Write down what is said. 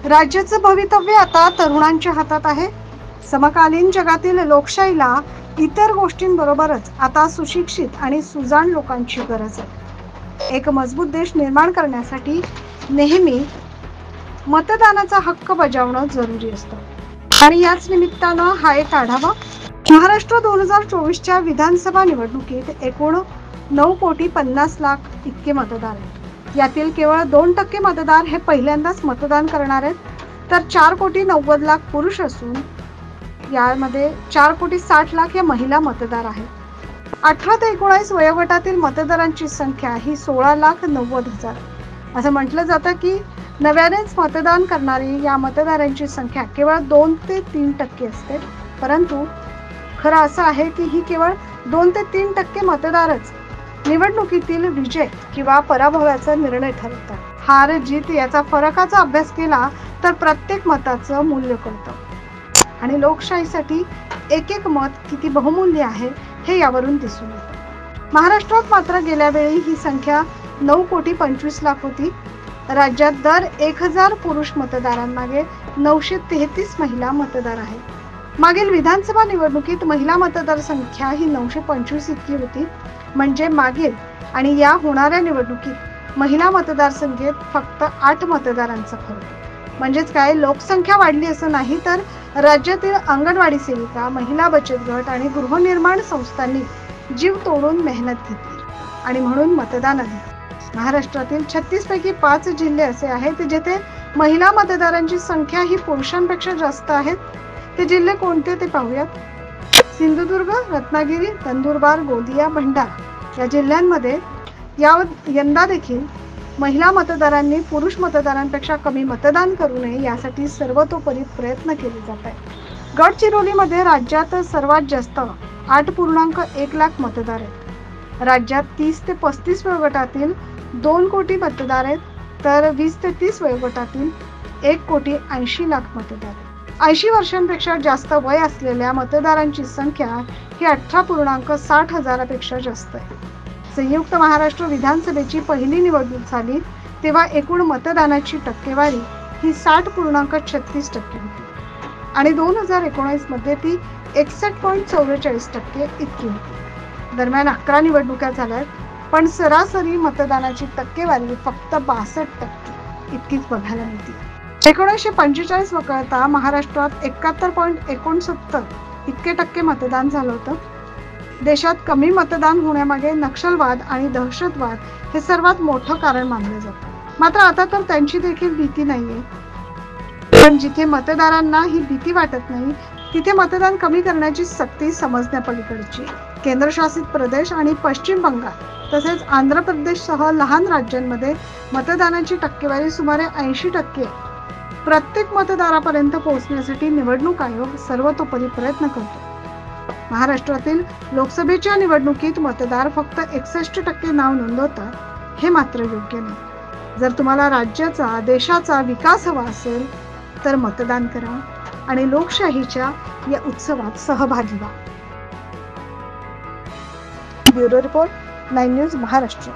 राज्याचं भवितव्य आता तरुणांच्या हातात आहे. समकालीन जगातील लोकशाहीला इतर गोष्टींबरोबरच आता सुशिक्षित आणि सुजाण लोकांची गरज आहे. एक मजबूत देश निर्माण करण्यासाठी नेहमी मतदानाचा हक्क बजावणं जरुरी असतं आणि याच निमित्तानं हा एक आढावा. महाराष्ट्र 2024च्या विधानसभा निवडणुकीत एकूण 9,50,00,000 इतके मतदार आहेत. यातील केवळ 2% मतदार हे पहिल्यांदाच मतदान करणार आहेत, तर 4,90,00,000 पुरुष असून यामध्ये 4,60,00,000 या महिला मतदार आहेत. 18 ते 19 वयोगटातील मतदारांची संख्या ही 16,90,000. असं म्हटलं जातं की नव्यानेच मतदान करणारी या मतदारांची संख्या केवळ 2 ते 3% असते, परंतु खरं असं आहे की ही केवळ 2 ते 3% मतदारच निवडणुकीतील विजय किंवा पराभवाचा निर्णय ठरवतात. हार जीत याचा फरकाचा अभ्यास केला तर प्रत्येक मताचं मूल्य कळतं आणि लोकशाहीसाठी एक एक मत किती बहुमूल्य आहे हे यावरून दिसून येतं. महाराष्ट्रात मात्र गेल्या वेळी ही संख्या 9,25,00,000 होती. राज्यात दर 1,000 पुरुष मतदारांमागे 933 महिला मतदार आहेत. मागील विधानसभा निवडणुकीत महिला मतदार संख्या ही 925 इतकी होती. म्हणजे मागील आणि या होणाऱ्या निवडणुकीत महिला मतदारसंख्येत फक्त 8 मतदारांचा फरक. म्हणजेच काय, लोकसंख्या वाढली असं नाही, तर राज्यातील अंगणवाडी सेविका, महिला बचत गट आणि गृहनिर्माण संस्थांनी जीव तोडून मेहनत घेतली आणि म्हणून मतदान अधिक. महाराष्ट्रातील 36 पैकी 5 जिल्हे असे आहेत जेथे महिला मतदारांची संख्या ही पुरुषांपेक्षा जास्त आहेत. ते जिल्हे कोणते ते पाहूयात. सिंधुदुर्ग, रत्नागिरी, नंदुरबार, गोंदिया, भंडारा या जिल्ह्यांमध्ये यंदा देखील महिला मतदारांनी पुरुष मतदारांपेक्षा कमी मतदान करू नये यासाठी सर्वतोपरी प्रयत्न केले जात आहेत. गडचिरोलीमध्ये राज्यात सर्वात जास्त 8,1 मतदार आहेत. राज्यात 30 ते 35 वयोगटातील 2 कोटी मतदार आहेत, तर 20 ते 30 वयोगटातील 1,80,00,000 मतदार आहेत. 80 वर्षांपेक्षा जास्त वय असलेल्या मतदारांची संख्या ही 18,60,000 पेक्षा जास्त आहे. संयुक्त महाराष्ट्र विधानसभेची पहिली निवडणूक झाली तेव्हा एकूण मतदानाची टक्केवारी ही 60,36% होती आणि 2019 मध्ये ती 61.44% इतकी होती. दरम्यान 11 निवडणुका झाल्यात, पण सरासरी मतदानाची टक्केवारी फक्त 62% इतकीच बघायला मिळते. 1945 वगळता महाराष्ट्रात 71.69% इतके टक्के मतदान झालं होतं. देशात कमी मतदान होण्यामागे नक्षलवाद आणि दहशतवाद हे सर्वात मोठं कारण मानलं जातं. मात्र आता तर त्यांची देखील भीती नाहीये. पण जिथे मतदारांना ही भीती वाटत नाही तिथे मतदान कमी करण्याची सक्ती समजण्यापलीकडची. केंद्रशासित प्रदेश आणि पश्चिम बंगाल तसेच आंध्र प्रदेशसह लहान राज्यांमध्ये मतदानाची टक्केवारी सुमारे 80% आहे. प्रत्येक मतदारापर्यंत पोहोचण्यासाठी निवडणूक आयोग सर्वतोपरी प्रयत्न करतो. महाराष्ट्रातील लोकसभेच्या निवडणुकीत मतदार फक्त 61% नाव नोंदवतात, हे मात्र योग्य नाही. जर तुम्हाला राज्याचा, देशाचा विकास हवा असेल तर मतदान करा आणि लोकशाहीच्या या उत्सवात सहभागी व्हा. Bureau report, 9 news Maharashtra.